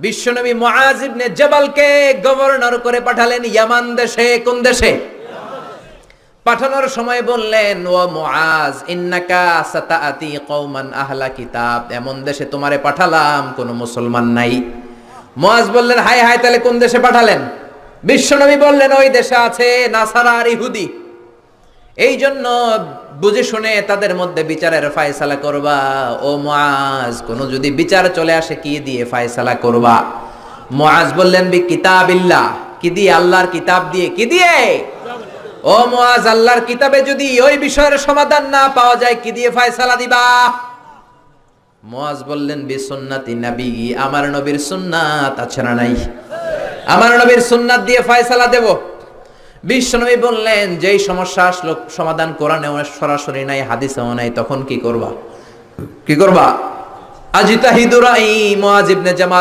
বিশ্বনবী মুআজ ইবনে জাবালকে গভর্নর করে পাঠালেন ইয়ামান দেশে। কোন দেশে? পাঠানোর সময় বললেন, ও মুআজ ইন্নাকা সাতাআতি কওমান আহলা কিতাব, এমন দেশে তোমারে পাঠালাম কোন মুসলমান নাই। মুআজ বললেন, হায় হায়, তাহলে কোন দেশে পাঠালেন? বিশ্বনবী বললেন, ওই দেশে আছে নাসারা আর ইহুদি, এই জন্য বুঝে শুনে তাদের মধ্যে বিচারের ফয়সালা করবা। ও মুআজ, কোন যদি বিচার চলে আসে কি দিয়ে ফয়সালা করবা? মুআজ বললেন, বি কিতাবিল্লাহ, কি দিয়ে? আল্লাহর কিতাব দিয়ে। কি দিয়ে? ও মুআজ, আল্লাহর কিতাবে যদি ওই বিষয়ের সমাধান না পাওয়া যায় কি দিয়ে ফয়সালা দিবা? মুআজ বললেন, বি সুন্নাতি নবী, আমার নবীর সুন্নাত আছে না নাই? আমার নবীর সুন্নাত দিয়ে ফয়সালা দেব। বিশ্বনবী বললেন, যেই সমস্যা আসলো সমাধান কোরআনেও সরাসরি নাই, হাদিসেও নাই, তখন কি করবা? কি করবা? আজিতাহিদু রাই মুআজ ইবনে জামাল